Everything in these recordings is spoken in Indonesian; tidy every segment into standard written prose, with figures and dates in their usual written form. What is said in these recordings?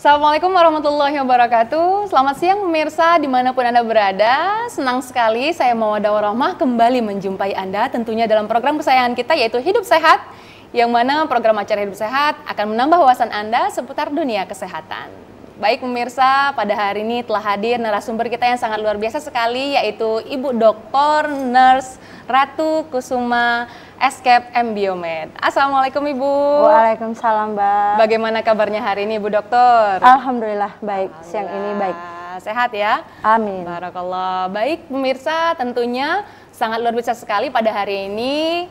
Assalamualaikum warahmatullahi wabarakatuh. Selamat siang pemirsa dimanapun Anda berada. Senang sekali saya Mawadah Warahmah kembali menjumpai Anda tentunya dalam program kesayangan kita yaitu Hidup Sehat, yang mana program acara Hidup Sehat akan menambah wawasan Anda seputar dunia kesehatan. Baik pemirsa, pada hari ini telah hadir narasumber kita yang sangat luar biasa sekali, yaitu Ibu Dr. Nurse Ratu Kusuma Escape M Biomed. Assalamualaikum Ibu. Waalaikumsalam Mbak. Bagaimana kabarnya hari ini Ibu Dokter? Alhamdulillah baik, siang ini baik. Sehat ya? Amin. Barakallah. Baik pemirsa, tentunya sangat luar biasa sekali pada hari ini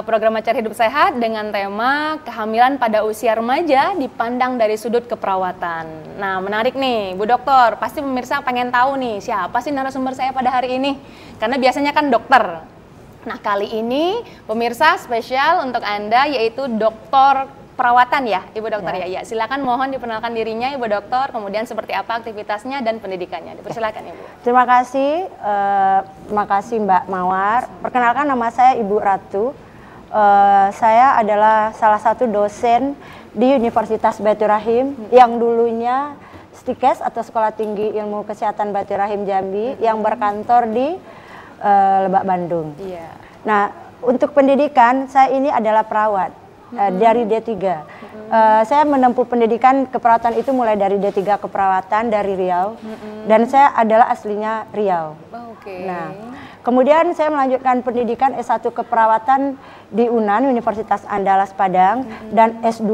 program acara Hidup Sehat dengan tema kehamilan pada usia remaja dipandang dari sudut keperawatan. Nah, menarik nih, Bu Dokter. Pasti pemirsa pengen tahu nih, siapa sih narasumber saya pada hari ini? Karena biasanya kan dokter. Nah, kali ini pemirsa spesial untuk Anda yaitu dokter perawatan ya, Ibu Dokter ya. Silakan mohon diperkenalkan dirinya Ibu Dokter, kemudian seperti apa aktivitasnya dan pendidikannya. Dipersilakan Ibu. Terima kasih Mbak Mawar. Perkenalkan nama saya Ibu Ratu. Saya adalah salah satu dosen di Universitas Baitur Rahim yang dulunya STIKES atau Sekolah Tinggi Ilmu Kesehatan Baitur Rahim Jambi yang berkantor di Lebak Bandung. Nah, untuk pendidikan saya ini adalah perawat dari D3. Saya menempuh pendidikan keperawatan itu mulai dari D3 keperawatan dari Riau dan saya adalah aslinya Riau. Nah, kemudian saya melanjutkan pendidikan S1 keperawatan di UNAN Universitas Andalas Padang dan S2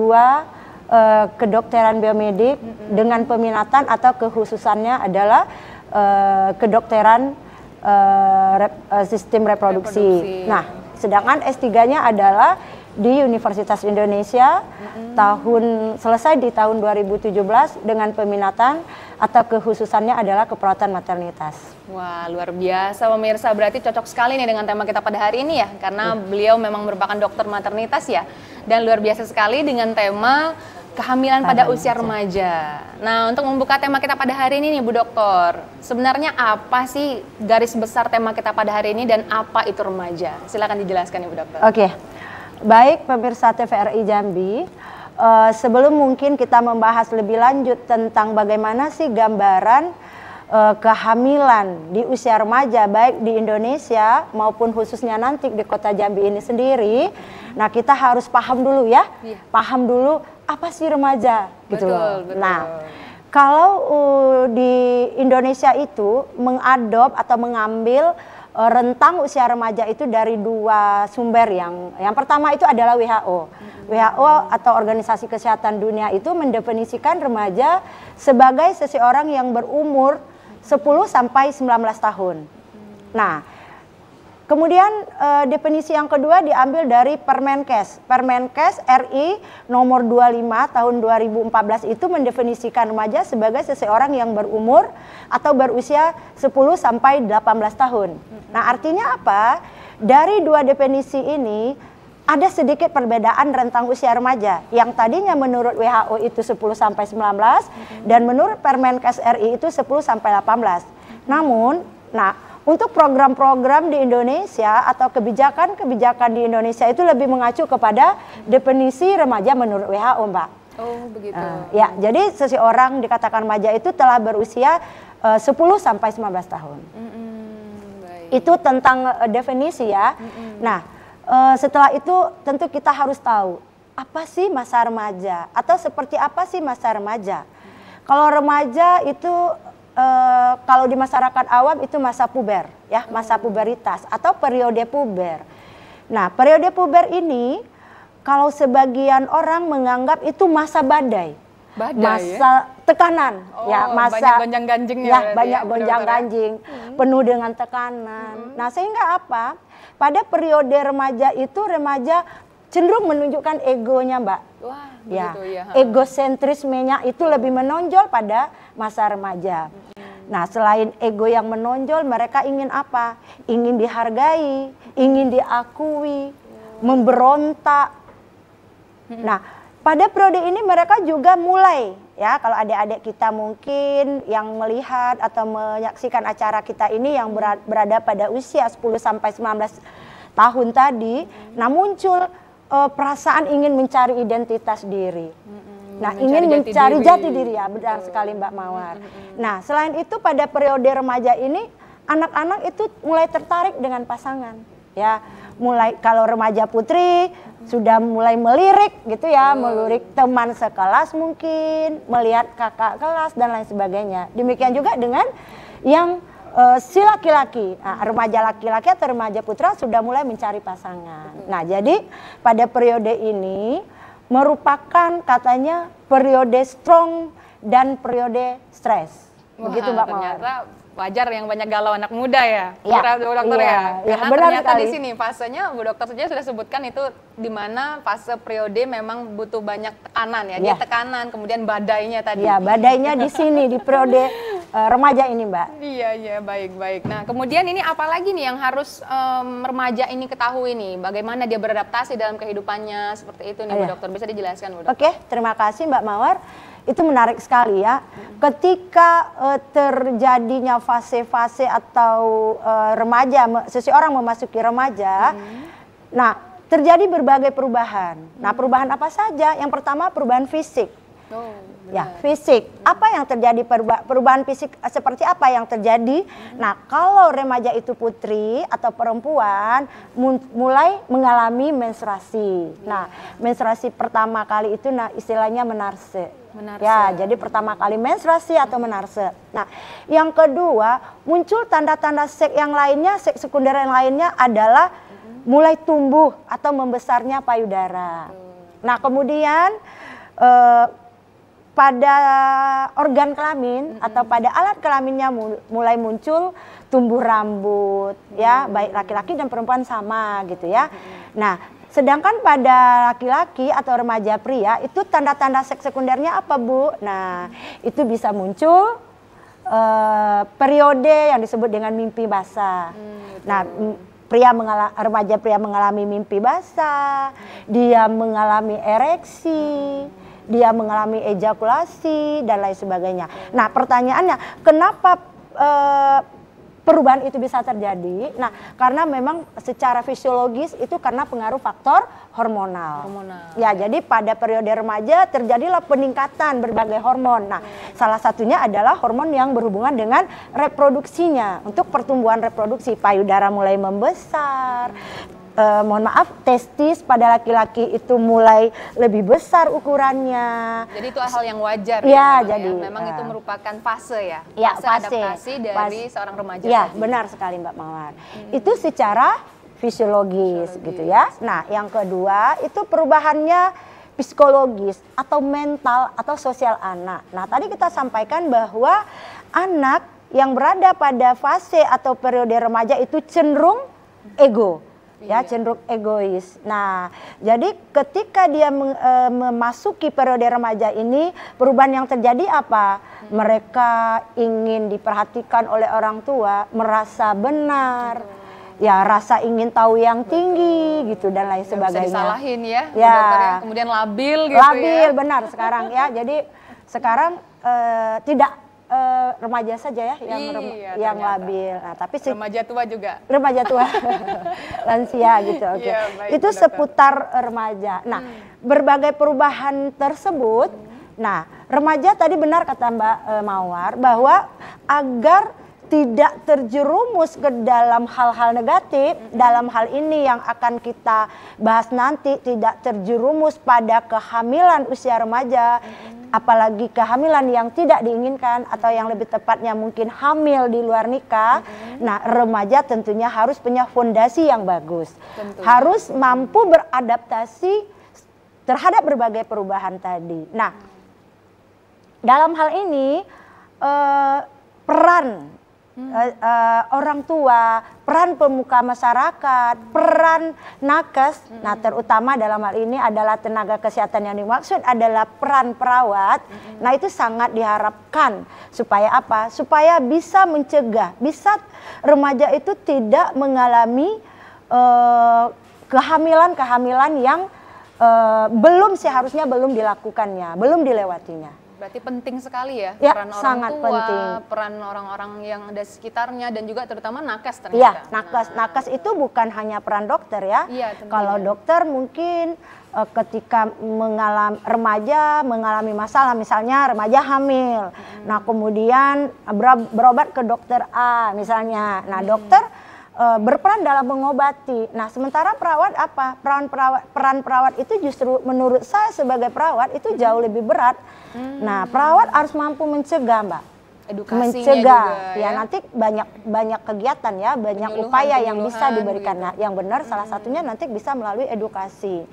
kedokteran biomedik dengan peminatan atau kekhususannya adalah kedokteran sistem reproduksi. Nah, sedangkan S3-nya adalah di Universitas Indonesia selesai di tahun 2017 dengan peminatan atau kekhususannya adalah keperawatan maternitas. Wah, luar biasa pemirsa, berarti cocok sekali nih dengan tema kita pada hari ini ya, karena beliau memang merupakan dokter maternitas ya, dan luar biasa sekali dengan tema kehamilan pada usia remaja. Nah, untuk membuka tema kita pada hari ini nih Bu Dokter, sebenarnya apa sih garis besar tema kita pada hari ini dan apa itu remaja? Silakan dijelaskan Ibu Dokter. Oke. Baik pemirsa TVRI Jambi, sebelum mungkin kita membahas lebih lanjut tentang bagaimana sih gambaran kehamilan di usia remaja baik di Indonesia maupun khususnya nanti di kota Jambi ini sendiri. Nah, kita harus paham dulu ya, paham dulu apa sih remaja gitu loh. Nah, kalau di Indonesia itu mengadop atau mengambil rentang usia remaja itu dari dua sumber. Yang pertama itu adalah WHO. WHO atau Organisasi Kesehatan Dunia itu mendefinisikan remaja sebagai seseorang yang berumur 10 sampai 19 tahun. Nah, kemudian definisi yang kedua diambil dari Permenkes. Permenkes RI nomor 25 tahun 2014 itu mendefinisikan remaja sebagai seseorang yang berumur atau berusia 10 sampai 18 tahun. Nah, artinya apa? Dari dua definisi ini ada sedikit perbedaan rentang usia remaja. Yang tadinya menurut WHO itu 10 sampai 19 dan menurut Permenkes RI itu 10 sampai 18. Namun, untuk program-program di Indonesia atau kebijakan-kebijakan di Indonesia itu lebih mengacu kepada definisi remaja menurut WHO, Mbak. Oh, begitu. Ya, jadi seseorang dikatakan remaja itu telah berusia 10 sampai 19 tahun. Itu tentang definisi ya. Nah, setelah itu tentu kita harus tahu apa sih masa remaja atau seperti apa sih masa remaja. Kalau remaja itu kalau di masyarakat awam itu masa puber ya, masa puberitas atau periode puber. Nah, periode puber ini kalau sebagian orang menganggap itu masa badai. Masa tekanan masa banyak gonjang-ganjingnya ya, banyak gonjang-ganjing, penuh dengan tekanan. Nah, sehingga apa? Pada periode remaja itu remaja cenderung menunjukkan egonya, Mbak. Wah, ya, begitu ya. Egosentrismenya itu lebih menonjol pada masa remaja. Nah, selain ego yang menonjol, mereka ingin apa? Ingin dihargai, ingin diakui, memberontak. Nah, pada periode ini mereka juga mulai ya, kalau adik-adik kita mungkin yang melihat atau menyaksikan acara kita ini yang berada pada usia 10 sampai 19 tahun tadi, nah muncul perasaan ingin mencari identitas diri. Nah, ingin mencari jati diri ya, benar sekali Mbak Mawar. Nah, selain itu pada periode remaja ini anak-anak itu mulai tertarik dengan pasangan, ya. Mulai kalau remaja putri sudah mulai melirik gitu ya, melirik teman sekelas mungkin, melihat kakak kelas dan lain sebagainya. Demikian juga dengan yang si laki-laki, remaja laki-laki atau remaja putra sudah mulai mencari pasangan. Nah, jadi pada periode ini merupakan katanya periode strong dan periode stres. Begitu Mbak Mawar. Ternyata wajar yang banyak galau anak muda ya, Ya, Bu Dokter ya. Karena benar ternyata sekali. di sini fasenya Bu Dokter saja sudah sebutkan itu di mana fase periode memang butuh banyak tekanan ya. Dia tekanan, kemudian badainya tadi. Ya, badainya di sini di periode remaja ini, Mbak. Iya, baik. Nah, kemudian ini apalagi nih yang harus remaja ini ketahui nih? Bagaimana dia beradaptasi dalam kehidupannya seperti itu nih, Bu Dokter? Bisa dijelaskan, Bu Dokter? Oke, terima kasih Mbak Mawar. Itu menarik sekali ya. Ketika terjadinya fase-fase atau remaja, seseorang memasuki remaja, nah terjadi berbagai perubahan. Nah, perubahan apa saja? Yang pertama perubahan fisik. Ya, fisik. Apa yang terjadi, perubahan fisik seperti apa yang terjadi? Nah, kalau remaja itu putri atau perempuan mulai mengalami menstruasi. Nah, menstruasi pertama kali itu istilahnya menarse. Ya, jadi pertama kali menstruasi atau menarse. Nah, yang kedua muncul tanda-tanda seks yang lainnya, seks sekunder yang lainnya adalah mulai tumbuh atau membesarnya payudara. Nah, kemudian pada organ kelamin atau pada alat kelaminnya mulai muncul tumbuh rambut, ya, baik laki-laki dan perempuan sama gitu ya. Nah, sedangkan pada laki-laki atau remaja pria itu tanda-tanda seks sekundernya apa, Bu? Nah, itu bisa muncul periode yang disebut dengan mimpi basah. Nah, remaja pria mengalami mimpi basah, dia mengalami ereksi, dia mengalami ejakulasi dan lain sebagainya. Nah, pertanyaannya, kenapa perubahan itu bisa terjadi? Nah, karena memang secara fisiologis itu karena pengaruh faktor hormonal. Ya, jadi pada periode remaja terjadilah peningkatan berbagai hormon. Nah, salah satunya adalah hormon yang berhubungan dengan reproduksinya. Untuk pertumbuhan reproduksi, payudara mulai membesar. Mohon maaf, testis pada laki-laki itu mulai lebih besar ukurannya. Jadi itu hal yang wajar ya, ya, jadi memang itu merupakan fase ya, fase adaptasi dari seorang remaja. Ya, benar sekali Mbak Mawar. Itu secara fisiologis gitu ya. Nah, yang kedua itu perubahannya psikologis atau mental atau sosial anak. Nah, tadi kita sampaikan bahwa anak yang berada pada fase atau periode remaja itu cenderung ego. Ya, cenderung egois. Nah, jadi ketika dia memasuki periode remaja ini, perubahan yang terjadi apa? Mereka ingin diperhatikan oleh orang tua, merasa benar, ya rasa ingin tahu yang tinggi gitu dan lain sebagainya. Bisa disalahin ya, dokter ya. Kemudian labil gitu labil, benar sekarang ya. Jadi sekarang tidak remaja saja ya yang labil. Nah, tapi remaja tua juga. Remaja tua, lansia gitu. Oke. Iya, baik, itu seputar remaja. Nah, berbagai perubahan tersebut. Nah, remaja tadi benar kata Mbak Mawar bahwa agar tidak terjerumus ke dalam hal-hal negatif, dalam hal ini yang akan kita bahas nanti, tidak terjerumus pada kehamilan usia remaja, apalagi kehamilan yang tidak diinginkan atau yang lebih tepatnya mungkin hamil di luar nikah. Nah, remaja tentunya harus punya fondasi yang bagus. Harus mampu beradaptasi terhadap berbagai perubahan tadi. Nah, dalam hal ini peran orang tua, peran pemuka masyarakat, peran nakes, nah terutama dalam hal ini adalah tenaga kesehatan yang dimaksud adalah peran perawat. Nah, itu sangat diharapkan supaya apa? Supaya bisa mencegah, bisa remaja itu tidak mengalami kehamilan-kehamilan yang seharusnya belum dilakukannya, belum dilewatinya. Berarti penting sekali ya, Ya, peran orang sangat tua, penting. peran orang-orang yang ada sekitarnya, dan juga terutama nakes Iya, ternyata. nakes itu bukan hanya peran dokter ya. Iya, tentunya. Kalau dokter mungkin ketika remaja mengalami masalah, misalnya remaja hamil, nah kemudian berobat ke dokter A misalnya, nah dokter berperan dalam mengobati. Nah, sementara perawat apa? Peran perawat itu justru menurut saya sebagai perawat itu jauh lebih berat. Nah, perawat harus mampu mencegah, Mbak. Edukasinya Mencegah. juga, Ya, nanti banyak kegiatan ya, banyak upaya yang bisa diberikan. gitu. Nah, yang benar salah satunya nanti bisa melalui edukasi.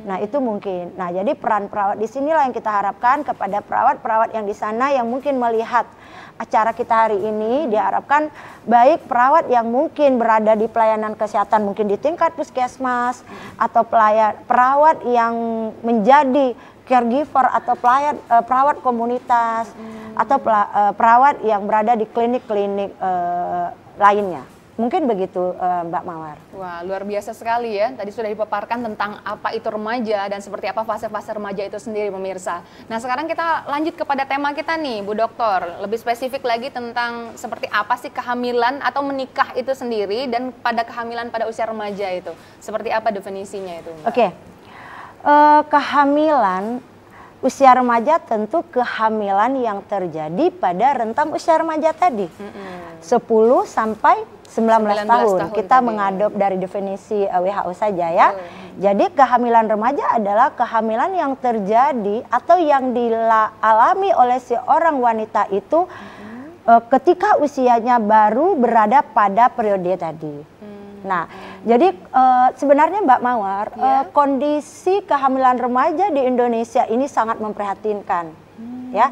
Nah, itu mungkin. Nah, jadi peran perawat di sinilah yang kita harapkan kepada perawat-perawat yang di sana yang mungkin melihat acara kita hari ini, diharapkan baik perawat yang mungkin berada di pelayanan kesehatan mungkin di tingkat puskesmas atau perawat yang menjadi caregiver atau perawat komunitas atau perawat yang berada di klinik-klinik lainnya. Mungkin begitu Mbak Mawar. Wah, luar biasa sekali ya. Tadi sudah dipaparkan tentang apa itu remaja dan seperti apa fase-fase remaja itu sendiri, pemirsa. Nah, sekarang kita lanjut kepada tema kita nih, Bu Dokter. Lebih spesifik lagi tentang seperti apa sih kehamilan atau menikah itu sendiri, dan pada kehamilan pada usia remaja itu. Seperti apa definisinya itu, Mbak? Oke. Kehamilan usia remaja tentu kehamilan yang terjadi pada rentang usia remaja tadi. 10 sampai 19 tahun. Kita tadi mengadop dari definisi WHO saja ya. Jadi kehamilan remaja adalah kehamilan yang terjadi atau yang dialami oleh seorang wanita itu ketika usianya baru berada pada periode tadi. Nah, jadi sebenarnya Mbak Mawar, kondisi kehamilan remaja di Indonesia ini sangat memprihatinkan, ya.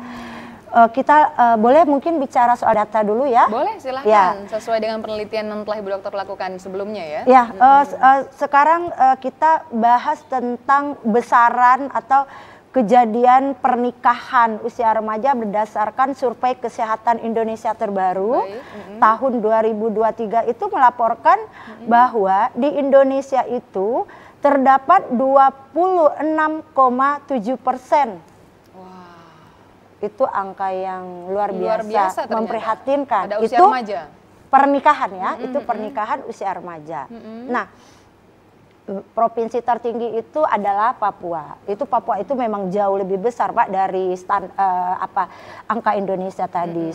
Kita boleh mungkin bicara soal data dulu ya? Boleh, silahkan. Ya. Sesuai dengan penelitian yang telah Ibu Dokter lakukan sebelumnya ya. Ya, sekarang kita bahas tentang besaran atau kejadian pernikahan usia remaja berdasarkan survei kesehatan Indonesia terbaru tahun 2023 itu melaporkan bahwa di Indonesia itu terdapat 26,7%. Itu angka yang luar biasa memprihatinkan. Pada usia remaja. Pernikahan ya, itu pernikahan usia remaja. Nah, provinsi tertinggi itu adalah Papua. Papua itu memang jauh lebih besar Pak dari angka Indonesia tadi.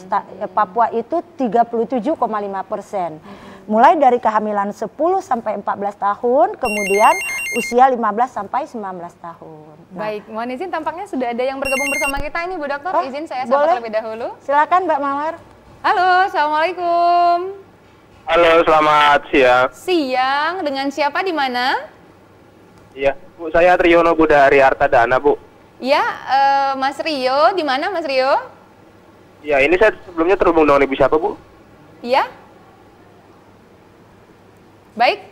Papua itu 37,5%. Mulai dari kehamilan 10 sampai 14 tahun, kemudian usia 15 sampai 19 tahun. Nah. Baik, mohon izin tampaknya sudah ada yang bergabung bersama kita ini Bu Dokter. Izin saya sapa terlebih dahulu. Silakan Mbak Mawar. Halo, Assalamualaikum. Halo, selamat siang. Siang, dengan siapa di mana? Iya, Bu, saya Triyono Budha Hari Artadana, Bu. Ya, Mas Rio, di mana Mas Rio? Iya, ini saya sebelumnya terhubung dengan Ibu siapa, Bu? Iya. Baik.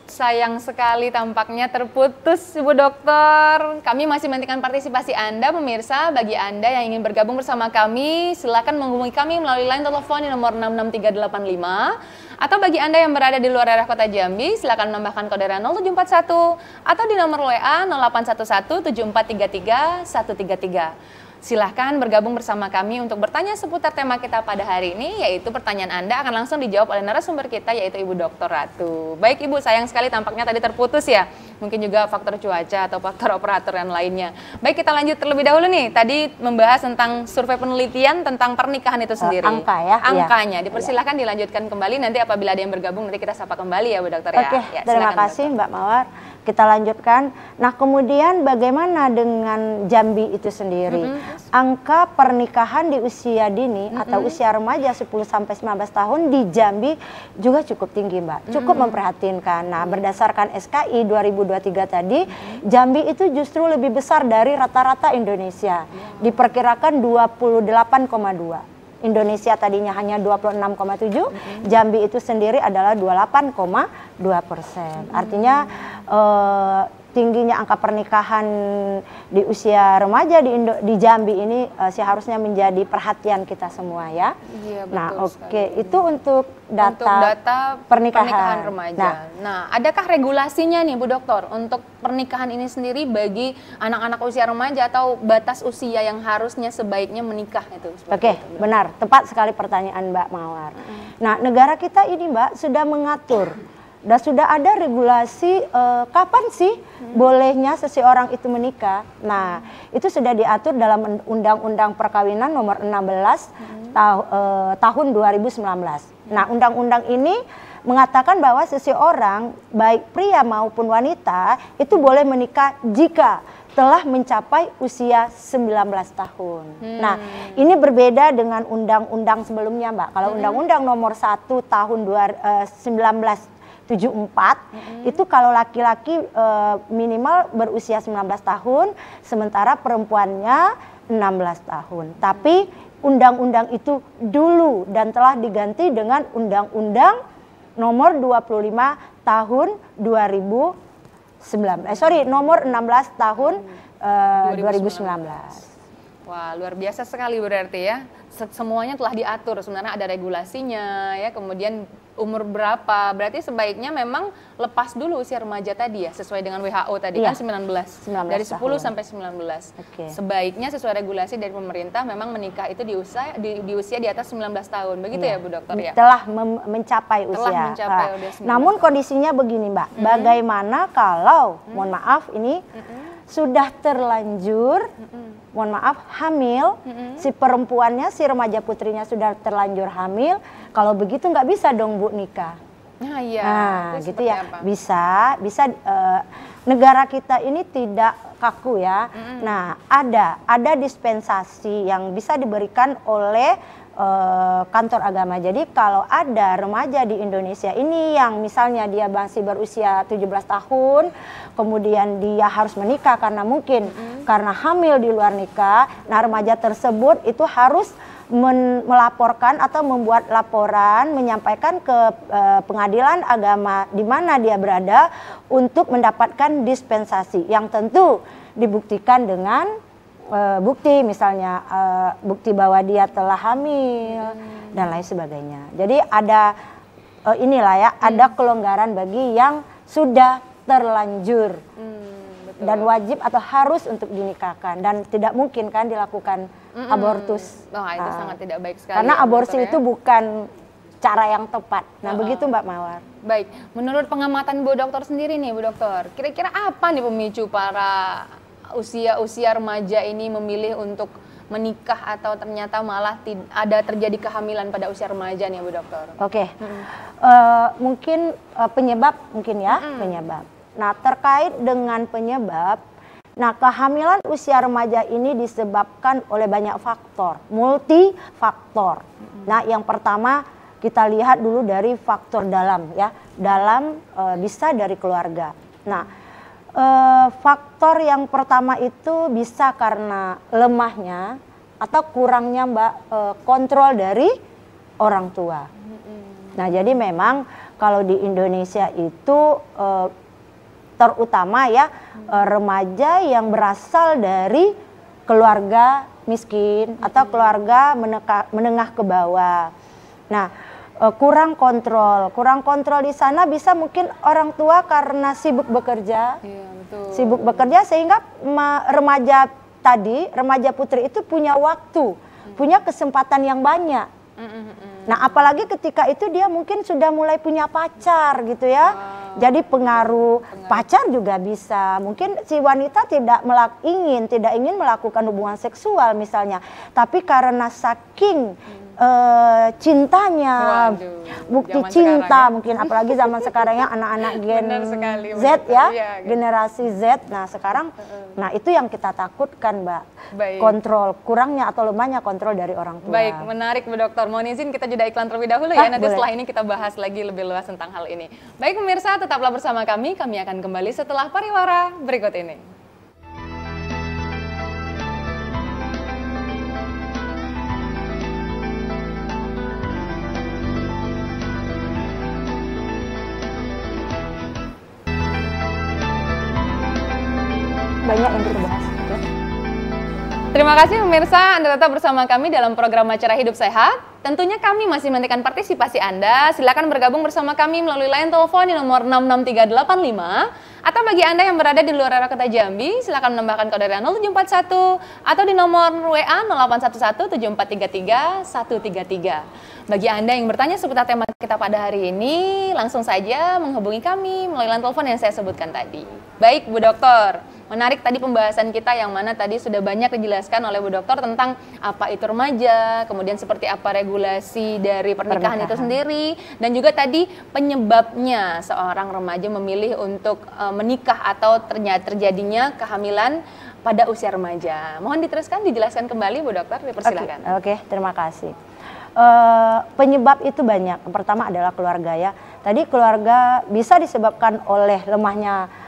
Sayang sekali tampaknya terputus Ibu Dokter. Kami masih menantikan partisipasi Anda pemirsa. Bagi Anda yang ingin bergabung bersama kami, silakan menghubungi kami melalui line telepon di nomor 66385. Atau bagi Anda yang berada di luar daerah kota Jambi, silakan menambahkan kode 0741 atau di nomor WA 08117433 133. Silahkan bergabung bersama kami untuk bertanya seputar tema kita pada hari ini, yaitu pertanyaan Anda akan langsung dijawab oleh narasumber kita, yaitu Ibu Dr. Ratu. Baik Ibu, sayang sekali tampaknya tadi terputus ya. Mungkin juga faktor cuaca atau faktor operator dan lainnya. Baik, kita lanjut terlebih dahulu nih. Tadi membahas tentang survei penelitian tentang pernikahan itu sendiri. Angka ya. Angkanya. Dipersilahkan dilanjutkan kembali, nanti apabila ada yang bergabung nanti kita sapa kembali ya Bu Dokter ya. Oke, terima kasih Mbak Mawar. Kita lanjutkan. Nah, kemudian bagaimana dengan Jambi itu sendiri? Angka pernikahan di usia dini atau usia remaja 10 sampai 19 tahun di Jambi juga cukup tinggi, Mbak. Cukup memprihatinkan. Nah, berdasarkan SKI 2023 tadi, Jambi itu justru lebih besar dari rata-rata Indonesia. Diperkirakan 28,2. Indonesia tadinya hanya 26,7, Jambi itu sendiri adalah 28,2%. Artinya tingginya angka pernikahan di usia remaja di Jambi ini seharusnya menjadi perhatian kita semua ya. Iya, betul Nah, sekali. itu untuk data pernikahan remaja. Nah, adakah regulasinya nih Bu Dokter untuk pernikahan ini sendiri bagi anak-anak usia remaja atau batas usia yang harusnya sebaiknya menikah itu? Oke, benar. Tepat sekali pertanyaan Mbak Mawar. Nah, negara kita ini Mbak sudah mengatur dan sudah ada regulasi kapan sih bolehnya seseorang itu menikah. Nah, itu sudah diatur dalam Undang-Undang Perkawinan nomor 16 tahun 2019. Nah, undang-undang ini mengatakan bahwa seseorang baik pria maupun wanita itu boleh menikah jika telah mencapai usia 19 tahun. Nah, ini berbeda dengan undang-undang sebelumnya, Mbak. Kalau Undang-Undang nomor 1 tahun 1974 itu kalau laki-laki minimal berusia 19 tahun, sementara perempuannya 16 tahun. Tapi undang-undang itu dulu dan telah diganti dengan Undang-Undang nomor 25 tahun 2019. Nomor 16 tahun 2019. Wah, luar biasa sekali berarti ya. Semuanya telah diatur, sebenarnya ada regulasinya ya. Kemudian umur berapa? Berarti sebaiknya memang lepas dulu usia remaja tadi ya, sesuai dengan WHO tadi kan 19 dari 10 tahun. sampai 19. Oke. Sebaiknya sesuai regulasi dari pemerintah memang menikah itu di usia di atas 19 tahun. Begitu ya Bu Dokter ya? Telah mencapai usia. Telah mencapai usia 19 namun kondisinya begini Mbak, bagaimana kalau mohon maaf ini sudah terlanjur mohon maaf hamil, si perempuannya, si remaja putrinya sudah terlanjur hamil, kalau begitu nggak bisa dong Bu nikah. Nah, iya. Nah, Itu gitu seperti ya. apa? Bisa negara kita ini tidak kaku ya. Nah, ada dispensasi yang bisa diberikan oleh kantor agama. Jadi kalau ada remaja di Indonesia ini yang misalnya dia masih berusia 17 tahun, kemudian dia harus menikah karena mungkin karena hamil di luar nikah, nah remaja tersebut itu harus melaporkan atau membuat laporan, menyampaikan ke pengadilan agama di mana dia berada untuk mendapatkan dispensasi yang tentu dibuktikan dengan bukti misalnya bukti bahwa dia telah hamil dan lain sebagainya. Jadi ada inilah ya, ada kelonggaran bagi yang sudah terlanjur dan wajib atau harus untuk dinikahkan dan tidak mungkin kan dilakukan abortus. Oh, itu sangat tidak baik sekali. Karena ya, aborsi Dokter, itu ya? bukan cara yang tepat. Nah, begitu Mbak Mawar. Baik, menurut pengamatan Bu Dokter sendiri nih Bu Dokter, kira-kira apa nih pemicu para usia remaja ini memilih untuk menikah atau ternyata malah ada terjadi kehamilan pada usia remaja nih Bu Dokter? Oke. Mungkin penyebab mungkin ya, penyebab. Nah, terkait dengan penyebab, nah kehamilan usia remaja ini disebabkan oleh banyak faktor, multifaktor. Nah, yang pertama kita lihat dulu dari faktor dalam ya, dalam bisa dari keluarga. Nah, faktor yang pertama itu bisa karena lemahnya atau kurangnya kontrol dari orang tua. Nah, jadi memang kalau di Indonesia itu terutama ya remaja yang berasal dari keluarga miskin atau keluarga menengah ke bawah. Nah, kurang kontrol di sana bisa mungkin orang tua karena sibuk bekerja. Iya, betul. Sibuk bekerja sehingga remaja putri itu punya waktu, punya kesempatan yang banyak. Nah, apalagi ketika itu dia mungkin sudah mulai punya pacar gitu ya. Jadi pengaruh pacar juga bisa. Mungkin si wanita tidak ingin melakukan hubungan seksual misalnya, tapi karena saking cintanya, bukti cinta ya. mungkin apalagi zaman sekarang ya anak-anak gen Z ya, generasi Z. Nah, sekarang nah itu yang kita takutkan, Mbak. Baik. Kontrol kurangnya atau lemahnya kontrol dari orang tua. Baik, menarik Bu Dokter. Mohon izin kita jeda iklan terlebih dahulu ya. Nanti boleh. setelah ini kita bahas lagi lebih luas tentang hal ini. Baik pemirsa, tetaplah bersama kami. Kami akan kembali setelah pariwara berikut ini. banyak yang kita bahas. Terima kasih pemirsa, Anda tetap bersama kami dalam program Acara Hidup Sehat. Tentunya kami masih menantikan partisipasi Anda. Silakan bergabung bersama kami melalui line telepon di nomor 66385. Atau bagi Anda yang berada di luar area kota Jambi, silakan menambahkan kode 0741 atau di nomor WA 0811-7433-133. Bagi Anda yang bertanya seputar tema kita pada hari ini, langsung saja menghubungi kami melalui line telepon yang saya sebutkan tadi. Baik, Bu Dokter. Menarik tadi pembahasan kita yang mana tadi sudah banyak dijelaskan oleh Bu Dokter tentang apa itu remaja, kemudian seperti apa regulasi dari pernikahan itu sendiri, dan juga tadi penyebabnya seorang remaja memilih untuk menikah atau terjadinya kehamilan pada usia remaja. Mohon diteruskan, dijelaskan kembali Bu Dokter, dipersilakan. Oke, terima kasih. Penyebab itu banyak. Yang pertama adalah keluarga ya. Tadi keluarga bisa disebabkan oleh lemahnya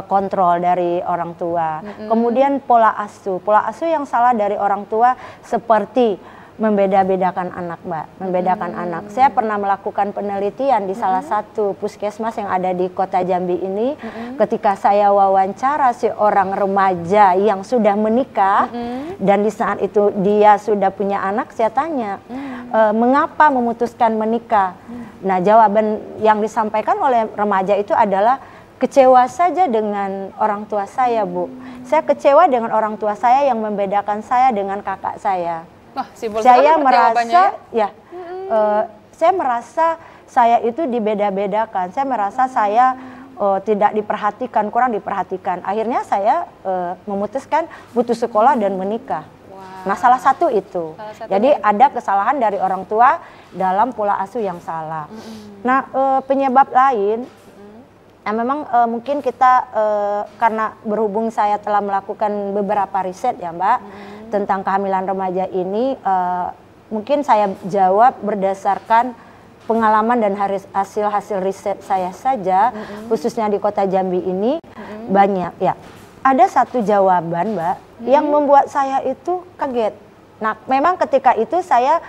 kontrol dari orang tua. Kemudian pola asuh yang salah dari orang tua seperti membeda-bedakan anak, Mbak. Membedakan anak. Saya pernah melakukan penelitian di salah satu puskesmas yang ada di kota Jambi ini. Ketika saya wawancara seorang remaja yang sudah menikah dan di saat itu dia sudah punya anak, saya tanya, mengapa memutuskan menikah? Nah, jawaban yang disampaikan oleh remaja itu adalah kecewa saja dengan orang tua saya, Bu. Saya kecewa dengan orang tua saya yang membedakan saya dengan kakak saya. Wah, saya merasa, saya merasa saya itu dibeda-bedakan. Saya merasa saya tidak diperhatikan, kurang diperhatikan. Akhirnya saya memutuskan putus sekolah dan menikah. Nah, salah satu itu. Jadi ada kesalahan dari orang tua dalam pola asuh yang salah. Nah, penyebab lain. Nah, memang mungkin kita karena berhubung saya telah melakukan beberapa riset ya Mbak tentang kehamilan remaja ini, mungkin saya jawab berdasarkan pengalaman dan hasil riset saya saja, khususnya di kota Jambi ini banyak ya. Ada satu jawaban Mbak yang membuat saya itu kaget. Nah, memang ketika itu saya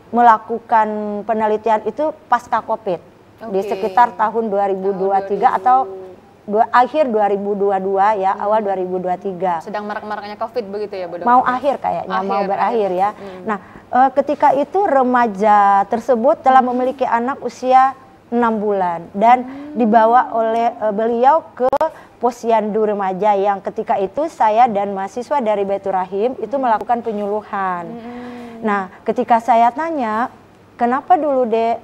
melakukan penelitian itu pasca COVID. Di sekitar tahun 2023 atau akhir 2022 ya, awal 2023. Sedang marak-maraknya COVID begitu ya, Bu Dokter? Mau akhir kayaknya, mau berakhir ya. Nah, ketika itu remaja tersebut telah memiliki anak usia 6 bulan dan dibawa oleh beliau ke posyandu remaja yang ketika itu saya dan mahasiswa dari Baitur Rahim itu melakukan penyuluhan. Nah, ketika saya tanya, kenapa dulu deh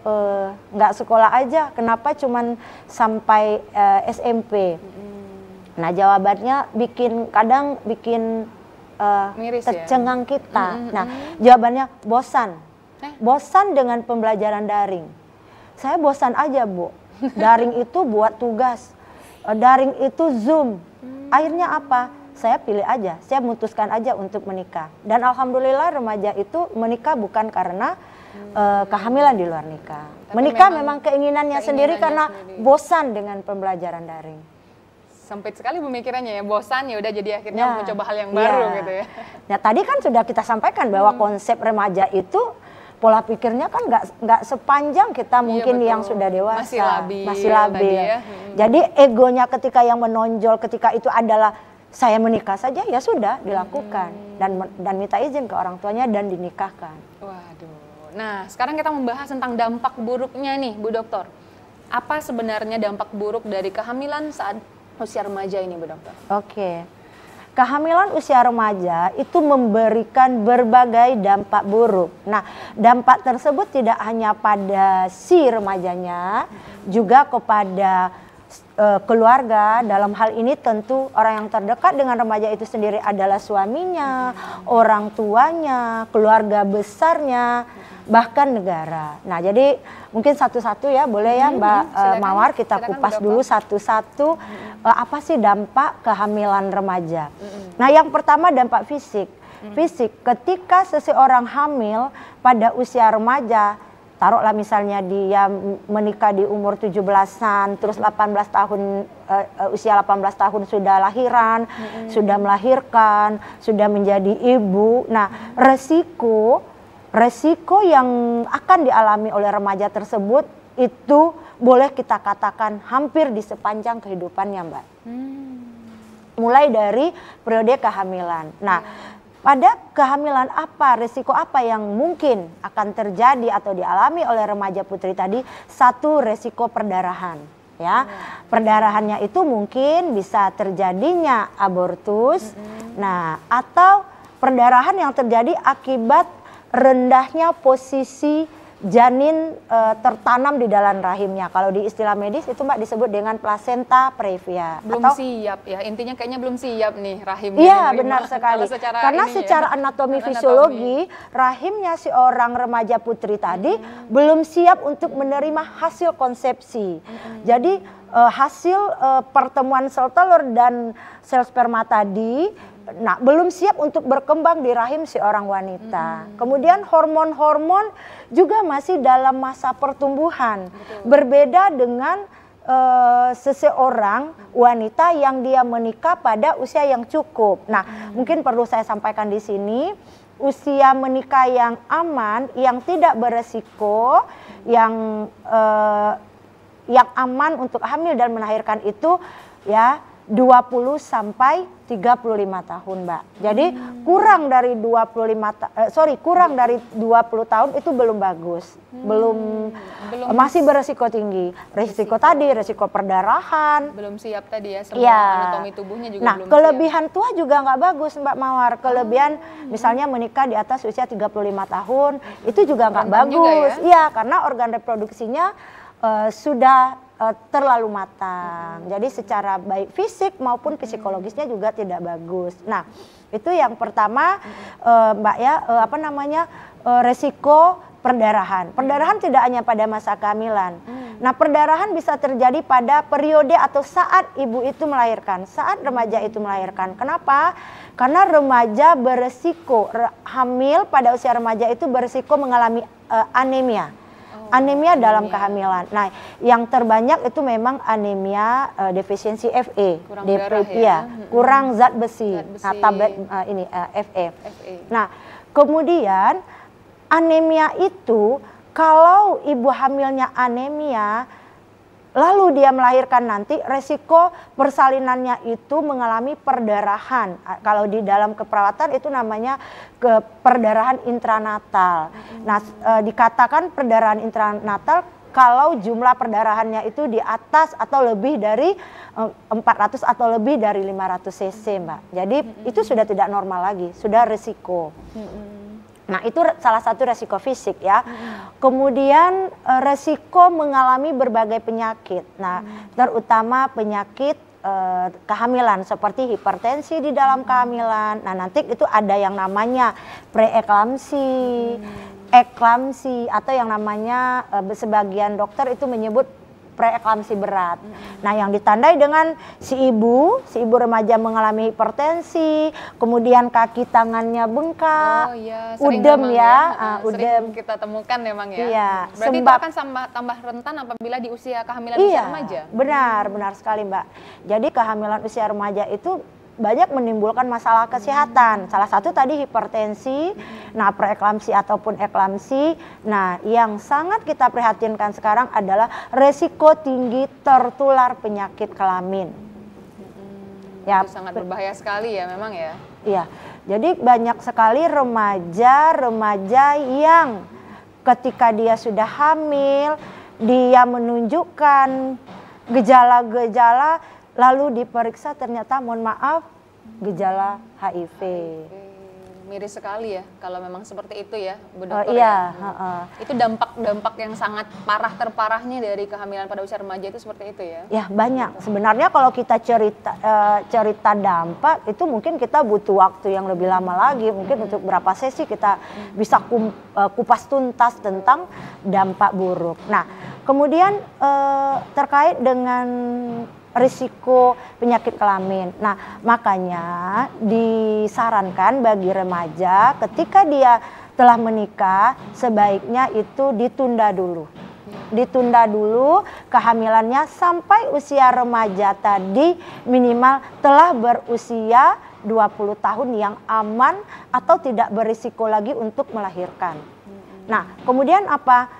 nggak sekolah aja? Kenapa cuman sampai SMP? Nah, jawabannya kadang bikin tercengang kita. Nah, jawabannya bosan. Bosan dengan pembelajaran daring. Saya bosan aja, Bu. Daring itu buat tugas. Daring itu Zoom. Akhirnya apa? Saya pilih aja. Saya memutuskan aja untuk menikah. Dan alhamdulillah remaja itu menikah bukan karena kehamilan di luar nikah. Tapi menikah memang keinginannya sendiri karena bosan dengan pembelajaran daring. Sempit sekali pemikirannya ya, bosan ya udah jadi akhirnya mencoba hal yang baru gitu ya. Nah, tadi kan sudah kita sampaikan bahwa konsep remaja itu pola pikirnya kan nggak sepanjang kita mungkin yang sudah dewasa. Masih labil. Ya. Jadi egonya ketika yang menonjol ketika itu adalah saya menikah saja, ya sudah dilakukan dan minta izin ke orang tuanya dan dinikahkan. Waduh. Nah, sekarang kita membahas tentang dampak buruknya nih, Bu Dokter. Apa sebenarnya dampak buruk dari kehamilan saat usia remaja ini, Bu Dokter? Oke. Kehamilan usia remaja itu memberikan berbagai dampak buruk. Nah, dampak tersebut tidak hanya pada si remajanya, juga kepada keluarga. Dalam hal ini tentu orang yang terdekat dengan remaja itu sendiri adalah suaminya, orang tuanya, keluarga besarnya, bahkan negara. Nah, jadi mungkin satu-satu ya, boleh ya Mbak Mawar kita kupas dulu satu-satu apa sih dampak kehamilan remaja. Nah, yang pertama dampak fisik. Fisik, ketika seseorang hamil pada usia remaja, taruhlah misalnya dia menikah di umur 17-an, terus 18 tahun, usia 18 tahun sudah lahiran, sudah melahirkan, sudah menjadi ibu. Nah, resiko yang akan dialami oleh remaja tersebut itu boleh kita katakan hampir di sepanjang kehidupannya, Mbak. mulai dari periode kehamilan. Nah, pada kehamilan apa, risiko apa yang mungkin akan terjadi atau dialami oleh remaja putri tadi? Satu, risiko perdarahan. Ya, perdarahannya itu mungkin bisa terjadinya abortus, nah atau perdarahan yang terjadi akibat rendahnya posisi janin tertanam di dalam rahimnya. Kalau di istilah medis itu Mbak disebut dengan placenta previa. Belum siap ya, intinya kayaknya belum siap nih rahimnya. Iya benar sekali. Karena secara anatomi fisiologi rahimnya seorang remaja putri tadi belum siap untuk menerima hasil konsepsi. Jadi hasil pertemuan sel telur dan sel sperma tadi belum siap untuk berkembang di rahim seorang wanita. Kemudian hormon-hormon juga masih dalam masa pertumbuhan. Berbeda dengan seseorang wanita yang dia menikah pada usia yang cukup. Nah, mungkin perlu saya sampaikan di sini, usia menikah yang aman, yang tidak beresiko, yang aman untuk hamil dan melahirkan itu ya 20 sampai 35 tahun, Mbak. Jadi kurang dari 20 tahun itu belum bagus. Belum masih beresiko tinggi. Resiko tadi, resiko perdarahan. Belum siap tadi ya, semua anatomi tubuhnya juga belum kelebihan siap. tua juga nggak bagus, Mbak Mawar. Kelebihan misalnya menikah di atas usia 35 tahun, itu juga nggak bagus. Iya, karena organ reproduksinya sudah terlalu matang. Jadi secara baik fisik maupun psikologisnya juga tidak bagus. Nah, itu yang pertama Mbak ya, resiko perdarahan. Perdarahan tidak hanya pada masa kehamilan. Nah, perdarahan bisa terjadi pada periode atau saat ibu itu melahirkan, saat remaja itu melahirkan. Kenapa? Karena remaja beresiko hamil pada usia remaja itu beresiko mengalami anemia. Anemia dalam kehamilan. Nah, yang terbanyak itu memang anemia defisiensi Fe, kurang darah ya, kurang zat besi. Nah, tablet Fe. Nah, kemudian anemia itu kalau ibu hamilnya anemia, lalu dia melahirkan nanti, resiko persalinannya itu mengalami perdarahan. Kalau di dalam keperawatan itu namanya perdarahan intranatal. Nah, dikatakan perdarahan intranatal kalau jumlah perdarahannya itu di atas atau lebih dari 400 atau lebih dari 500 cc, Mbak. Jadi itu sudah tidak normal lagi, sudah resiko. Nah, itu salah satu resiko fisik ya. Kemudian resiko mengalami berbagai penyakit. Nah, terutama penyakit kehamilan seperti hipertensi di dalam kehamilan. Nah, nanti itu ada yang namanya preeklamsi, eklamsi, atau yang namanya sebagian dokter itu menyebut preeklamsi berat. Nah, yang ditandai dengan si ibu remaja mengalami hipertensi, kemudian kaki tangannya bengkak, udem sering kita temukan memang ya. Iya, berarti itu akan tambah rentan apabila di usia kehamilan usia remaja. Benar sekali, Mbak. Jadi kehamilan usia remaja itu banyak menimbulkan masalah kesehatan. Salah satu tadi hipertensi, nah preeklamsi ataupun eklamsi. Nah, yang sangat kita prihatinkan sekarang adalah resiko tinggi tertular penyakit kelamin. Ya, itu sangat berbahaya sekali ya memang ya. Iya. Jadi banyak sekali remaja yang ketika dia sudah hamil, dia menunjukkan gejala-gejala, lalu diperiksa ternyata mohon maaf gejala HIV. Miris sekali ya kalau memang seperti itu ya, Bu Dokter. Iya. Itu dampak yang sangat terparahnya dari kehamilan pada usia remaja itu seperti itu ya? Ya banyak. Sebenarnya kalau kita cerita dampak itu mungkin kita butuh waktu yang lebih lama lagi. Mungkin untuk berapa sesi kita bisa kupas tuntas tentang dampak buruk. Nah, kemudian terkait dengan risiko penyakit kelamin. Nah, makanya disarankan bagi remaja ketika dia telah menikah sebaiknya itu ditunda dulu. Ditunda dulu kehamilannya sampai usia remaja tadi minimal telah berusia 20 tahun yang aman atau tidak berisiko lagi untuk melahirkan. Nah, kemudian apa?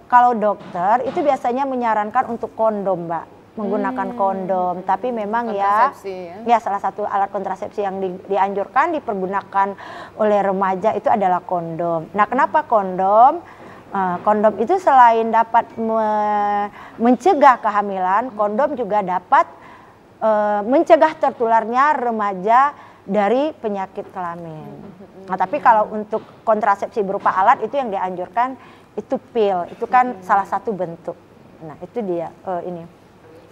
Kalau dokter itu biasanya menyarankan untuk kondom, Mbak. menggunakan kondom, tapi memang ya salah satu alat kontrasepsi yang dianjurkan dipergunakan oleh remaja itu adalah kondom. Nah, kenapa kondom? Kondom itu selain dapat mencegah kehamilan, kondom juga dapat mencegah tertularnya remaja dari penyakit kelamin. Nah, tapi kalau untuk kontrasepsi berupa alat itu yang dianjurkan itu pil, itu kan salah satu bentuk. Nah, itu dia ini.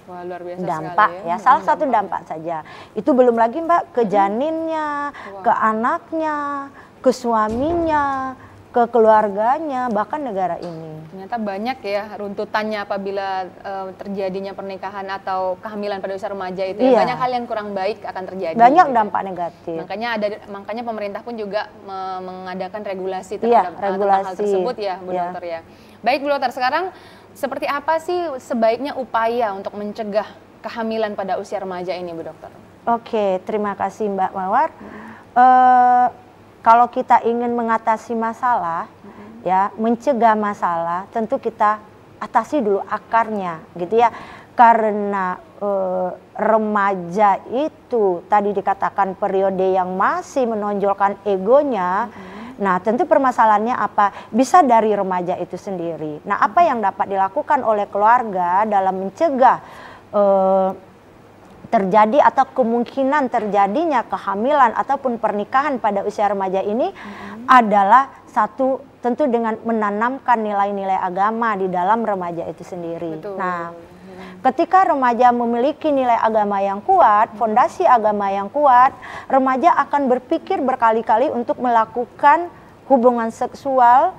Wah, luar biasa dampak sekali ya, salah satu dampak saja. Itu belum lagi Mbak ke janinnya, ke anaknya, ke suaminya, ke keluarganya, bahkan negara ini. Ternyata banyak ya runtutannya apabila terjadinya pernikahan atau kehamilan pada usia remaja itu. Iya. Banyak hal yang kurang baik akan terjadi. Banyak gitu. dampak negatif. Makanya pemerintah pun juga mengadakan regulasi terhadap tentang hal tersebut ya, Bu Dokter ya. Baik Bu Dokter, sekarang seperti apa sih sebaiknya upaya untuk mencegah kehamilan pada usia remaja ini, Bu Dokter? Oke, terima kasih Mbak Mawar. Kalau kita ingin mengatasi masalah, ya mencegah masalah, tentu kita atasi dulu akarnya, gitu ya. Karena remaja itu tadi dikatakan periode yang masih menonjolkan egonya. Nah, tentu permasalahannya apa? Bisa dari remaja itu sendiri. Nah, apa yang dapat dilakukan oleh keluarga dalam mencegah terjadi atau kemungkinan terjadinya kehamilan ataupun pernikahan pada usia remaja ini adalah satu, tentu dengan menanamkan nilai-nilai agama di dalam remaja itu sendiri. Betul. Nah, ketika remaja memiliki nilai agama yang kuat, fondasi agama yang kuat, remaja akan berpikir berkali-kali untuk melakukan hubungan seksual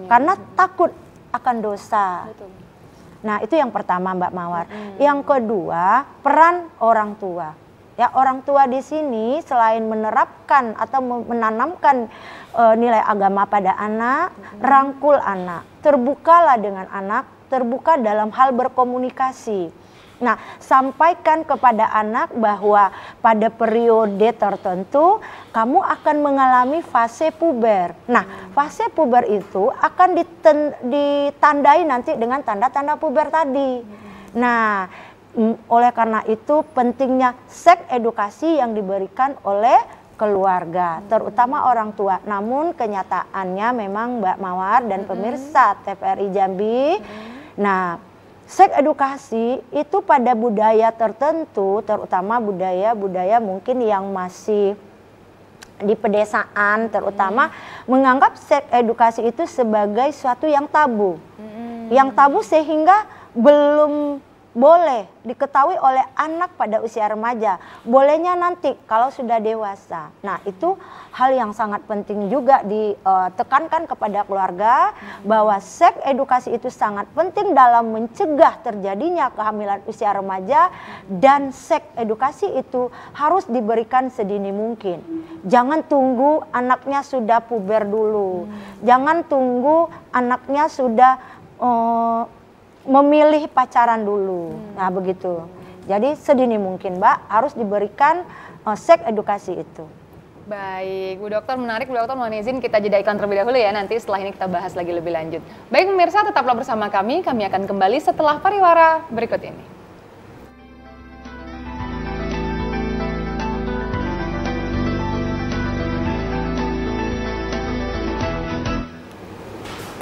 karena takut akan dosa. Betul. Nah, itu yang pertama Mbak Mawar. Yang kedua, peran orang tua. Ya, orang tua di sini selain menerapkan atau menanamkan nilai agama pada anak, rangkul anak, terbukalah dengan anak, terbuka dalam hal berkomunikasi. Nah, sampaikan kepada anak bahwa pada periode tertentu kamu akan mengalami fase puber. Nah, fase puber itu akan ditandai nanti dengan tanda-tanda puber tadi. Nah, oleh karena itu pentingnya seks edukasi yang diberikan oleh keluarga, terutama orang tua. Namun kenyataannya memang Mbak Mawar dan pemirsa TVRI Jambi, nah, seks edukasi itu pada budaya tertentu, terutama budaya mungkin yang masih di pedesaan, terutama menganggap seks edukasi itu sebagai suatu yang tabu. Yang tabu sehingga belum boleh diketahui oleh anak pada usia remaja. Bolehnya nanti kalau sudah dewasa. Nah, itu hal yang sangat penting juga ditekankan kepada keluarga bahwa seks edukasi itu sangat penting dalam mencegah terjadinya kehamilan usia remaja, dan seks edukasi itu harus diberikan sedini mungkin. Jangan tunggu anaknya sudah puber dulu. Jangan tunggu anaknya sudah memilih pacaran dulu. Nah, begitu. Jadi sedini mungkin Mbak harus diberikan seks edukasi itu. Baik, Bu Dokter, menarik. Bu Dokter, mohon izin kita jeda iklan terlebih dahulu ya. Nanti setelah ini kita bahas lagi lebih lanjut. Baik pemirsa, tetaplah bersama kami. Kami akan kembali setelah pariwara berikut ini.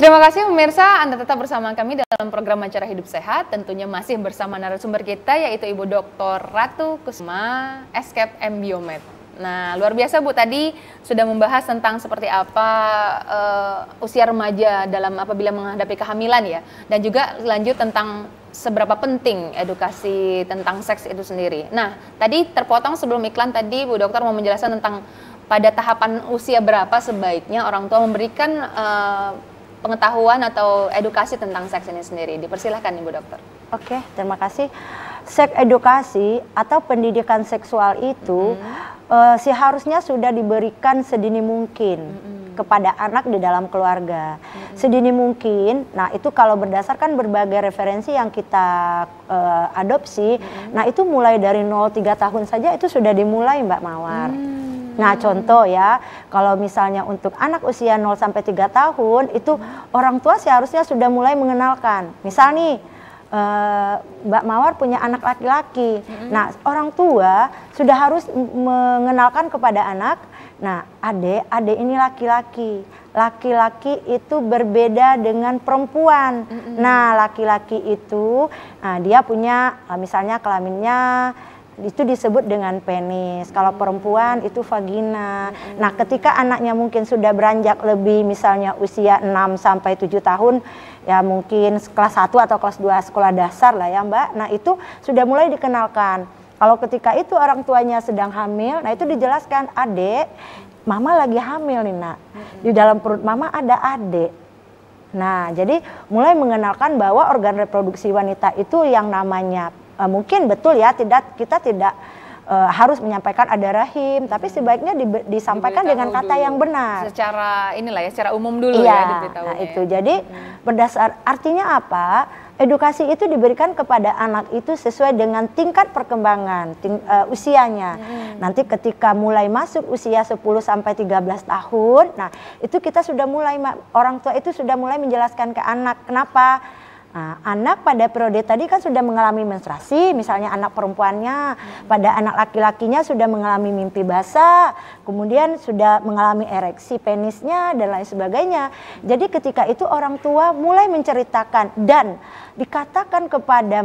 Terima kasih pemirsa, Anda tetap bersama kami dalam program Acara Hidup Sehat. Tentunya masih bersama narasumber kita yaitu Ibu Dr. Ratu Kusuma, Escape M Biomed. Nah, luar biasa Bu, tadi sudah membahas tentang seperti apa usia remaja dalam apabila menghadapi kehamilan ya. Dan juga lanjut tentang seberapa penting edukasi tentang seks itu sendiri. Nah, tadi terpotong sebelum iklan tadi Bu Dokter mau menjelaskan tentang pada tahapan usia berapa sebaiknya orang tua memberikan pengetahuan atau edukasi tentang seks ini sendiri. Dipersilahkan Ibu Dokter. Oke, terima kasih. Seks edukasi atau pendidikan seksual itu seharusnya sudah diberikan sedini mungkin kepada anak di dalam keluarga. Sedini mungkin, nah itu kalau berdasarkan berbagai referensi yang kita adopsi, nah itu mulai dari 0-3 tahun saja itu sudah dimulai Mbak Mawar. Nah, contoh ya, kalau misalnya untuk anak usia 0-3 tahun itu orang tua seharusnya sudah mulai mengenalkan. Misal nih, Mbak Mawar punya anak laki-laki. Nah, orang tua sudah harus mengenalkan kepada anak, nah adik ini laki-laki. Laki-laki itu berbeda dengan perempuan. Nah, laki-laki itu dia punya misalnya kelaminnya itu disebut dengan penis. Kalau perempuan itu vagina. Nah, ketika anaknya mungkin sudah beranjak lebih, misalnya usia 6 sampai 7 tahun, ya mungkin kelas 1 atau kelas 2 sekolah dasar lah ya Mbak. Nah, itu sudah mulai dikenalkan. Kalau ketika itu orang tuanya sedang hamil, nah itu dijelaskan, adik, mama lagi hamil nih nak. Di dalam perut mama ada adik. Nah, jadi mulai mengenalkan bahwa organ reproduksi wanita itu yang namanya mungkin betul ya, kita tidak harus menyampaikan ada rahim, tapi sebaiknya disampaikan dengan kata yang benar. Secara inilah ya, secara umum dulu ya diberitahu. Nah itu, jadi artinya apa? Edukasi itu diberikan kepada anak itu sesuai dengan tingkat perkembangan usianya. Nanti ketika mulai masuk usia 10 sampai 13 tahun, nah itu kita sudah mulai, orang tua itu sudah mulai menjelaskan ke anak. Kenapa? Nah, anak pada periode tadi kan sudah mengalami menstruasi, misalnya anak perempuannya, pada anak laki-lakinya sudah mengalami mimpi basah, kemudian sudah mengalami ereksi penisnya dan lain sebagainya. Jadi ketika itu orang tua mulai menceritakan dan dikatakan kepada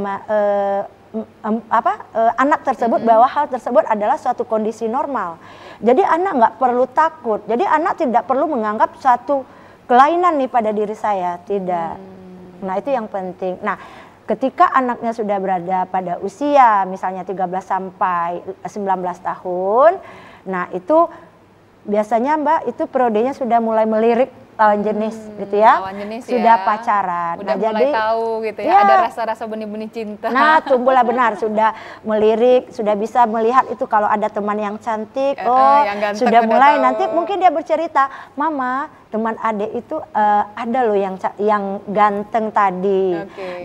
anak tersebut bahwa hal tersebut adalah suatu kondisi normal. Jadi anak nggak perlu takut. Jadi anak tidak perlu menganggap suatu kelainan nih pada diri saya, tidak. Nah, itu yang penting. Nah, ketika anaknya sudah berada pada usia misalnya 13 sampai 19 tahun, nah itu biasanya Mbak itu periodenya sudah mulai melirik lawan jenis gitu ya. Lawan jenis sudah ya. pacaran. Udah nah, mulai jadi tahu gitu ya, ada rasa-rasa benih-benih cinta. Nah, tumbuhlah benar, sudah melirik, sudah bisa melihat itu kalau ada teman yang cantik, yang ganteng, sudah mulai tahu. Nanti mungkin dia bercerita, "Mama, teman adik itu ada loh yang ganteng tadi."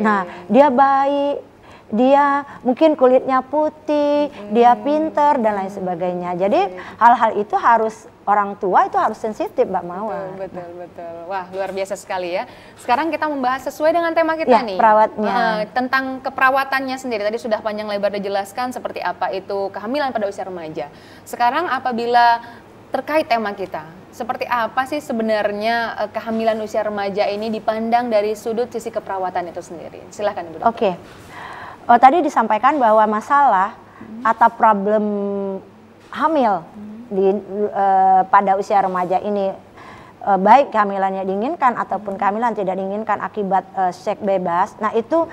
Nah, dia baik, dia mungkin kulitnya putih, dia pinter dan lain sebagainya. Jadi hal-hal itu harus orang tua itu harus sensitif, Mbak Mawar. Betul. Wah, luar biasa sekali ya. Sekarang kita membahas sesuai dengan tema kita nih. Perawatnya. Tentang keperawatannya sendiri. Tadi sudah panjang lebar dijelaskan seperti apa itu kehamilan pada usia remaja. Sekarang apabila terkait tema kita, seperti apa sih sebenarnya kehamilan usia remaja ini dipandang dari sudut sisi keperawatan itu sendiri? Silahkan Ibu Dokter. Oke. Tadi disampaikan bahwa masalah atau problem hamil pada usia remaja ini baik kehamilannya diinginkan ataupun kehamilan tidak diinginkan akibat seks bebas. Nah, itu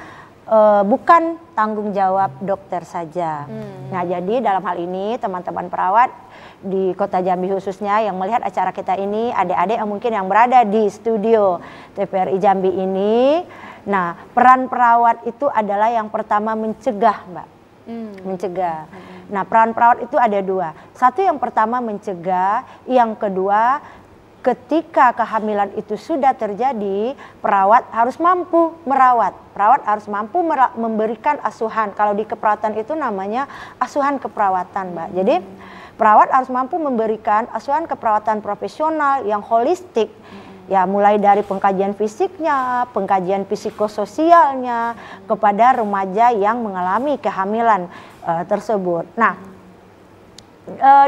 bukan tanggung jawab dokter saja. Nah, jadi dalam hal ini teman-teman perawat di Kota Jambi khususnya yang melihat acara kita ini, adik-adik yang mungkin yang berada di studio TVRI Jambi ini, nah peran perawat itu adalah yang pertama mencegah, Mbak. Mencegah. Nah, peran perawat itu ada dua. Satu, yang pertama mencegah, yang kedua ketika kehamilan itu sudah terjadi, perawat harus mampu merawat. Perawat harus mampu memberikan asuhan. Kalau di keperawatan itu namanya asuhan keperawatan, Mbak. Jadi perawat harus mampu memberikan asuhan keperawatan profesional yang holistik. Ya, mulai dari pengkajian fisiknya, pengkajian psikososialnya kepada remaja yang mengalami kehamilan tersebut. Nah,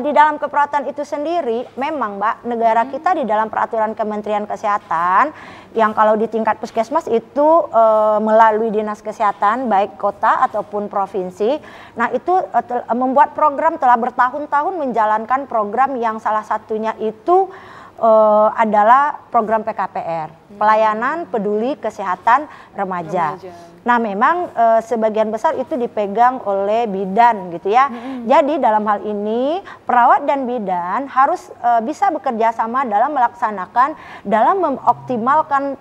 di dalam keperawatan itu sendiri, memang Mbak, negara kita di dalam peraturan Kementerian Kesehatan, yang kalau di tingkat puskesmas itu melalui dinas kesehatan, baik kota ataupun provinsi, nah itu membuat program, telah bertahun-tahun menjalankan program yang salah satunya itu adalah program PKPR, Pelayanan Peduli Kesehatan Remaja. Nah, memang sebagian besar itu dipegang oleh bidan gitu ya. Jadi dalam hal ini perawat dan bidan harus bisa bekerja sama dalam mengoptimalkan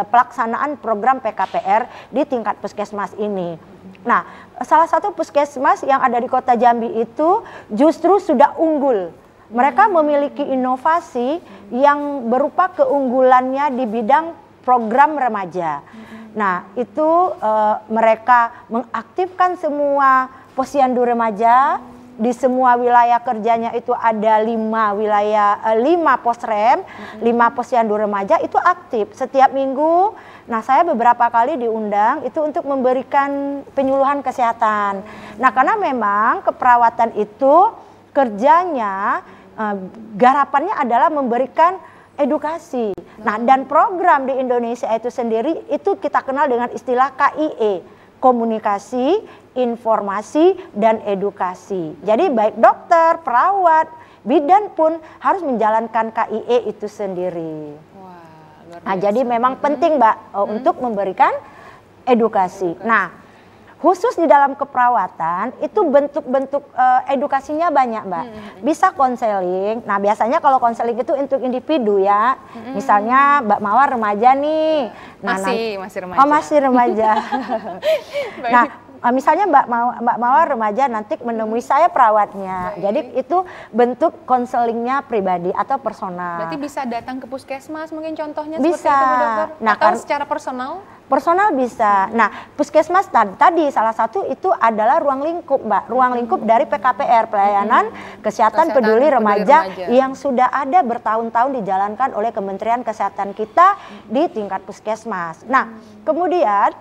pelaksanaan program PKPR di tingkat puskesmas ini. Nah, salah satu puskesmas yang ada di Kota Jambi itu justru sudah unggul. Mereka memiliki inovasi yang berupa keunggulannya di bidang program remaja. Nah, itu mereka mengaktifkan semua posyandu remaja, di semua wilayah kerjanya itu ada 5 wilayah, 5 posrem, 5 posyandu remaja itu aktif setiap minggu. Nah, saya beberapa kali diundang itu untuk memberikan penyuluhan kesehatan. Nah, karena memang keperawatan itu kerjanya, garapannya adalah memberikan edukasi. Nah, dan program di Indonesia itu sendiri itu kita kenal dengan istilah KIE, komunikasi, informasi, dan edukasi. Jadi baik dokter, perawat, bidan pun harus menjalankan KIE itu sendiri. Wah, luar Nah, biasa. jadi memang penting Mbak untuk memberikan edukasi. Nah, khusus di dalam keperawatan itu bentuk-bentuk edukasinya banyak Mbak. Bisa konseling. Nah, biasanya kalau konseling itu untuk individu ya. Misalnya Mbak Mawar remaja nih. Nah, Masih remaja. Oh, masih remaja. Baik. Nah, misalnya Mbak Mawar remaja nanti menemui saya perawatnya. Baik. Jadi itu bentuk konselingnya pribadi atau personal. Berarti bisa datang ke puskesmas mungkin contohnya Bisa. seperti itu Bu Dokter? Nah, Atau secara personal? Personal bisa. Nah, puskesmas tadi salah satu itu adalah ruang lingkup, Mbak. Ruang lingkup dari PKPR, Pelayanan Kesehatan Peduli Remaja, yang sudah ada bertahun-tahun dijalankan oleh Kementerian Kesehatan kita di tingkat puskesmas. Nah, kemudian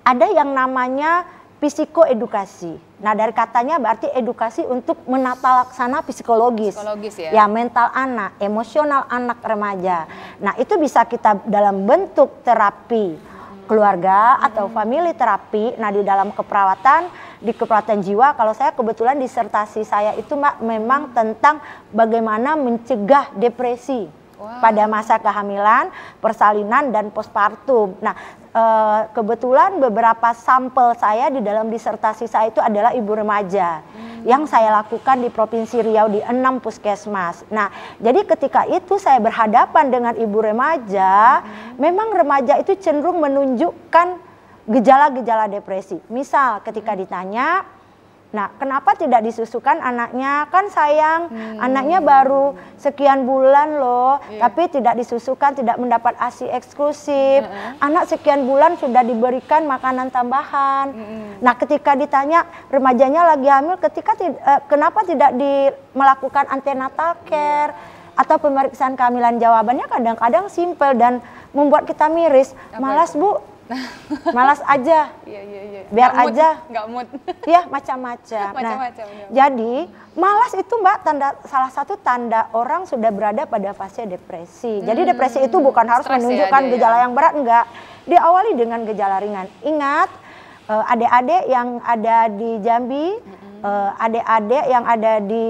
ada yang namanya psikoedukasi. Nah, dari katanya berarti edukasi untuk menata laksana psikologis. Psikologis ya? Ya, mental anak, emosional anak remaja. Nah, itu bisa kita dalam bentuk terapi keluarga atau family terapi. Nah, di dalam keperawatan, di keperawatan jiwa, kalau saya kebetulan disertasi saya itu Mbak memang tentang bagaimana mencegah depresi pada masa kehamilan, persalinan, dan postpartum. Nah, kebetulan beberapa sampel saya di dalam disertasi saya itu adalah ibu remaja yang saya lakukan di Provinsi Riau di 6 puskesmas. Nah, jadi ketika itu saya berhadapan dengan ibu remaja, memang remaja itu cenderung menunjukkan gejala-gejala depresi. Misal ketika ditanya, nah, kenapa tidak disusukan anaknya? Kan sayang, anaknya baru sekian bulan loh, tapi tidak disusukan, tidak mendapat ASI eksklusif. Anak sekian bulan sudah diberikan makanan tambahan. Nah, ketika ditanya remajanya lagi hamil, kenapa tidak melakukan antenatal care atau pemeriksaan kehamilan? Jawabannya kadang-kadang simpel dan membuat kita miris. Malas Bu. Malas aja, biar Nggak aja, nggak mood. ya macam-macam. Nah, jadi malas itu Mbak salah satu tanda orang sudah berada pada fase depresi. Jadi depresi itu bukan harus menunjukkan gejala yang berat, enggak. Diawali dengan gejala ringan. Ingat, adik-adik yang ada di Jambi, adik-adik yang ada di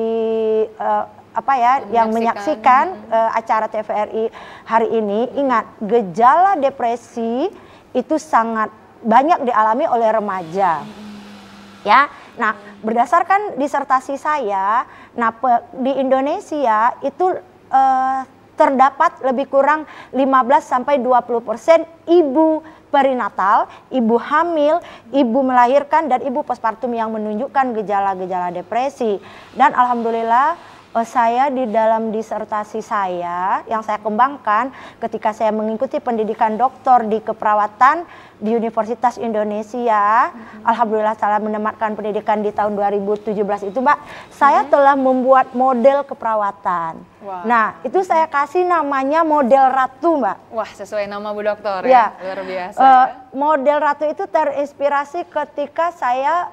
yang menyaksikan acara TVRI hari ini, ingat gejala depresi itu sangat banyak dialami oleh remaja. Ya. Nah, berdasarkan disertasi saya, di Indonesia itu terdapat lebih kurang 15-20% ibu perinatal, ibu hamil, ibu melahirkan, dan ibu postpartum yang menunjukkan gejala-gejala depresi. Dan alhamdulillah saya di dalam disertasi saya yang saya kembangkan ketika saya mengikuti pendidikan doktor di keperawatan di Universitas Indonesia, alhamdulillah saya menematkan pendidikan di tahun 2017 itu Mbak, saya telah membuat model keperawatan. Nah, itu saya kasih namanya model ratu Mbak. Wah, sesuai nama Bu Dokter ya, luar biasa. Model ratu itu terinspirasi ketika saya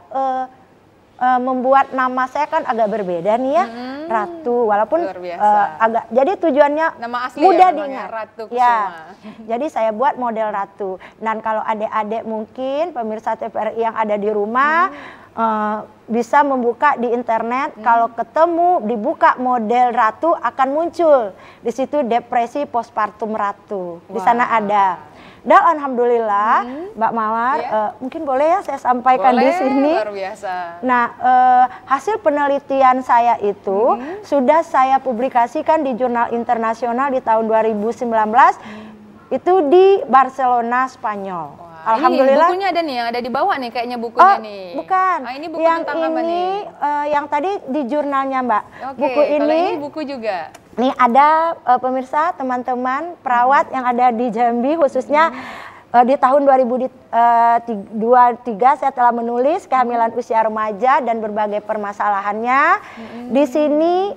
membuat nama saya kan agak berbeda nih ya, Ratu, walaupun agak, jadi tujuannya nama asli mudah ya, diingat. Ratu Kusuma. Ya, jadi saya buat model Ratu. Dan kalau adik-adik mungkin pemirsa TVRI yang ada di rumah bisa membuka di internet, kalau ketemu dibuka model Ratu akan muncul di situ depresi postpartum Ratu. Di sana ada. Dan alhamdulillah Mbak Mawar, mungkin boleh ya saya sampaikan di sini. Luar biasa. Nah, hasil penelitian saya itu sudah saya publikasikan di jurnal internasional di tahun 2019 itu di Barcelona, Spanyol. Alhamdulillah. Ini bukunya ada nih, yang ada di bawah nih kayaknya bukunya nih. Bukan. Ini buku yang tentang apa nih? Yang tadi di jurnalnya Mbak. Buku ini buku juga. Nih ada pemirsa, teman-teman perawat yang ada di Jambi khususnya Di tahun 2023 saya telah menulis kehamilan usia remaja dan berbagai permasalahannya. Di sini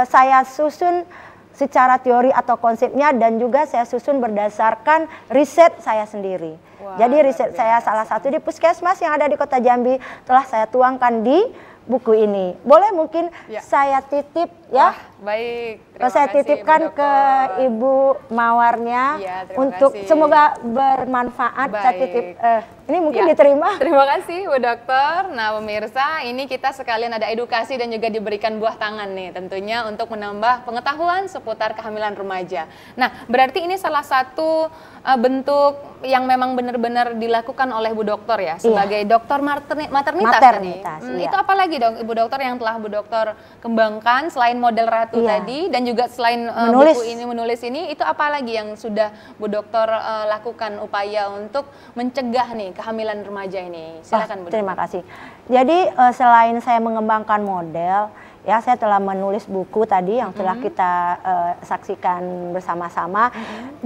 saya susun secara teori atau konsepnya dan juga saya susun berdasarkan riset saya sendiri. Wah, jadi riset saya salah satu di puskesmas yang ada di Kota Jambi telah saya tuangkan di buku ini. Boleh mungkin saya titip ya? Wah, baik. Saya titipkan ke Ibu Mawarnya untuk kasih. Semoga bermanfaat. Saya titip. Ini mungkin diterima. Terima kasih Bu Dokter. Nah pemirsa, ini kita sekalian ada edukasi dan juga diberikan buah tangan nih tentunya untuk menambah pengetahuan seputar kehamilan remaja. Nah berarti ini salah satu bentuk yang memang benar-benar dilakukan oleh Bu Dokter ya sebagai dokter maternitas tadi. Itu apa lagi dong Ibu Dokter yang telah Bu Dokter kembangkan selain model ratu tadi dan juga selain buku ini menulis ini, itu apa lagi yang sudah Bu Dokter lakukan upaya untuk mencegah nih kehamilan remaja ini? Silakan Bu Dokter. Terima kasih. Jadi selain saya mengembangkan model, ya saya telah menulis buku tadi yang telah kita saksikan bersama-sama.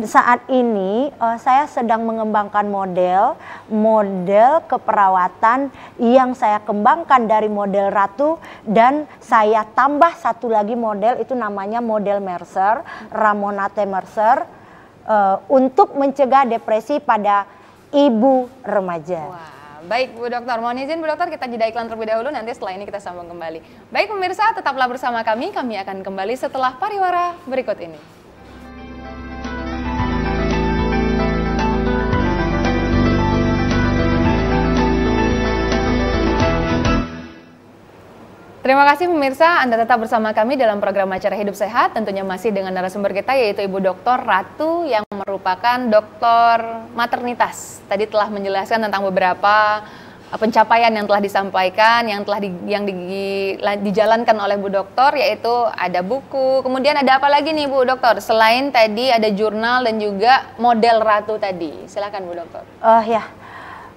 Saat ini saya sedang mengembangkan model keperawatan yang saya kembangkan dari model ratu dan saya tambah satu lagi model, itu namanya model Mercer, Ramonate Mercer, untuk mencegah depresi pada ibu remaja. Wah. Baik Bu Dokter, mohon izin Bu Dokter kita jeda iklan terlebih dahulu, nanti setelah ini kita sambung kembali. Baik pemirsa, tetaplah bersama kami akan kembali setelah pariwara berikut ini. Terima kasih pemirsa, Anda tetap bersama kami dalam program acara Hidup Sehat, tentunya masih dengan narasumber kita yaitu Ibu Dokter Ratu yang merupakan dokter maternitas. Tadi telah menjelaskan tentang beberapa pencapaian yang telah disampaikan, yang telah dijalankan oleh Bu Dokter, yaitu ada buku, kemudian ada apa lagi nih Bu Dokter? Selain tadi ada jurnal dan juga model ratu tadi. Silakan Bu Dokter.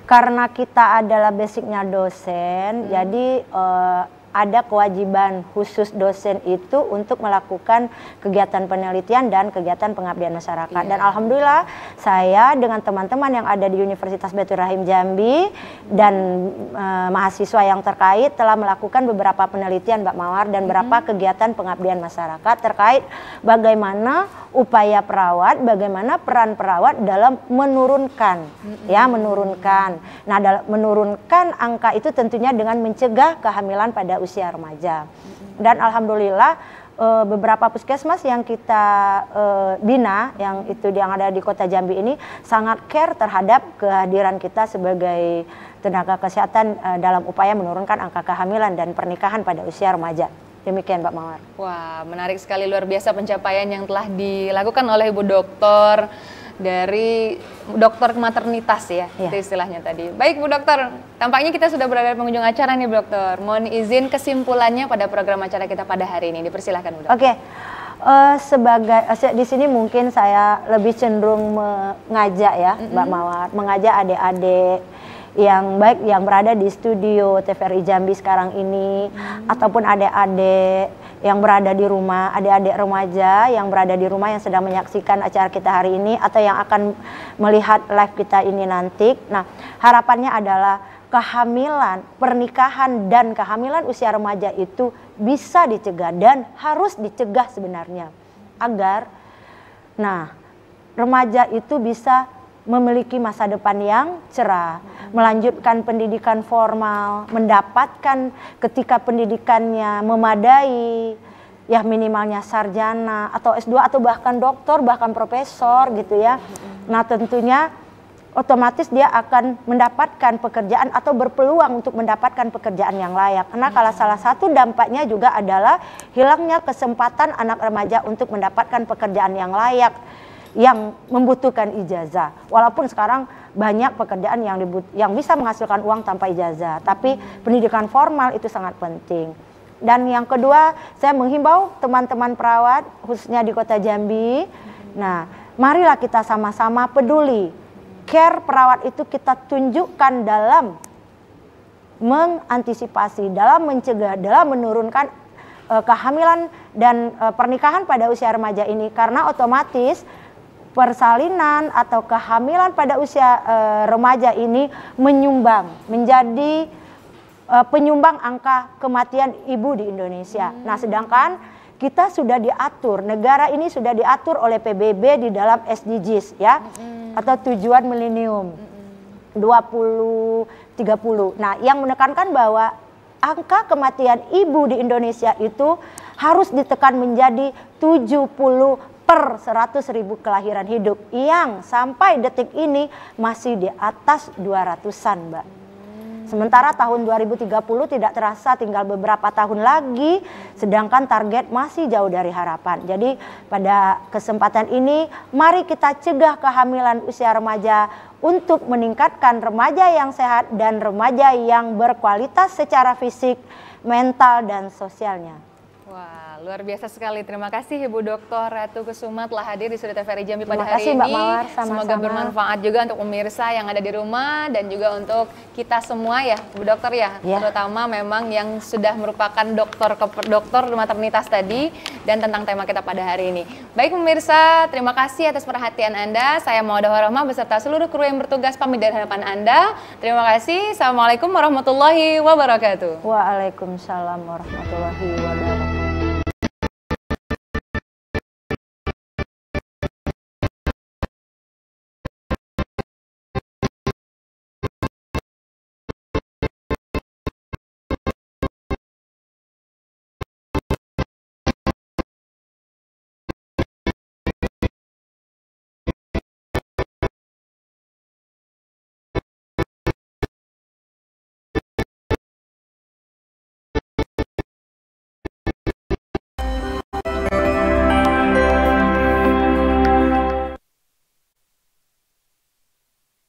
Karena kita adalah basicnya dosen, jadi ada kewajiban khusus dosen itu untuk melakukan kegiatan penelitian dan kegiatan pengabdian masyarakat. Dan alhamdulillah saya dengan teman-teman yang ada di Universitas Baitur Rahim Jambi dan mahasiswa yang terkait telah melakukan beberapa penelitian Mbak Mawar dan beberapa kegiatan pengabdian masyarakat terkait bagaimana upaya perawat, bagaimana peran perawat dalam menurunkan, Nah, dalam menurunkan angka itu tentunya dengan mencegah kehamilan pada usia remaja. Dan alhamdulillah beberapa puskesmas yang kita bina, yang ada di Kota Jambi ini sangat care terhadap kehadiran kita sebagai tenaga kesehatan dalam upaya menurunkan angka kehamilan dan pernikahan pada usia remaja. Demikian Mbak Mawar. Wah, menarik sekali, luar biasa pencapaian yang telah dilakukan oleh Ibu Dokter dari dokter maternitas ya, itu istilahnya tadi. Baik Bu Dokter, tampaknya kita sudah berada di penghujung acara nih Bu Dokter. Mohon izin kesimpulannya pada program acara kita pada hari ini. Dipersilahkan Bu Dokter. Oke. Sebagai di sini mungkin saya lebih cenderung mengajak ya Mbak Mawar, mengajak adik-adik yang baik yang berada di studio TVRI Jambi sekarang ini ataupun adik-adik yang berada di rumah, adik-adik remaja yang berada di rumah yang sedang menyaksikan acara kita hari ini atau yang akan melihat live kita ini nanti. Nah, harapannya adalah kehamilan, pernikahan dan kehamilan usia remaja itu bisa dicegah dan harus dicegah sebenarnya agar remaja itu bisa memiliki masa depan yang cerah, melanjutkan pendidikan formal, mendapatkan ketika pendidikannya memadai, ya minimalnya sarjana atau S2 atau bahkan doktor, bahkan profesor gitu ya. Nah tentunya otomatis dia akan mendapatkan pekerjaan atau berpeluang untuk mendapatkan pekerjaan yang layak. Karena kalau salah satu dampaknya juga adalah hilangnya kesempatan anak remaja untuk mendapatkan pekerjaan yang layak, yang membutuhkan ijazah. Walaupun sekarang banyak pekerjaan yang bisa menghasilkan uang tanpa ijazah, tapi pendidikan formal itu sangat penting. Dan yang kedua, saya menghimbau teman-teman perawat khususnya di Kota Jambi. Nah, marilah kita sama-sama peduli. Care perawat itu kita tunjukkan dalam mengantisipasi, dalam mencegah, dalam menurunkan kehamilan dan pernikahan pada usia remaja ini, karena otomatis persalinan atau kehamilan pada usia remaja ini menjadi penyumbang angka kematian ibu di Indonesia. Nah, sedangkan kita sudah diatur, negara ini sudah diatur oleh PBB di dalam SDGs ya, atau tujuan milenium 2030. Nah, yang menekankan bahwa angka kematian ibu di Indonesia itu harus ditekan menjadi 70 per 100.000 kelahiran hidup, yang sampai detik ini masih di atas 200-an, Mbak. Sementara tahun 2030 tidak terasa tinggal beberapa tahun lagi, sedangkan target masih jauh dari harapan. Jadi pada kesempatan ini mari kita cegah kehamilan usia remaja untuk meningkatkan remaja yang sehat dan remaja yang berkualitas secara fisik, mental, dan sosialnya. Wah, luar biasa sekali. Terima kasih Ibu Dr. Ratu Kusuma telah hadir di Studio TVRI Jambi pada hari Mbak ini. Mawar, Semoga bermanfaat juga untuk pemirsa yang ada di rumah dan juga untuk kita semua ya, Bu Dokter ya. Terutama memang yang sudah merupakan dokter maternitas tadi dan tentang tema kita pada hari ini. Baik pemirsa, terima kasih atas perhatian Anda. Saya Maudah Warahmah beserta seluruh kru yang bertugas pamit dari hadapan Anda. Terima kasih. Assalamualaikum warahmatullahi wabarakatuh. Waalaikumsalam warahmatullahi wabarakatuh.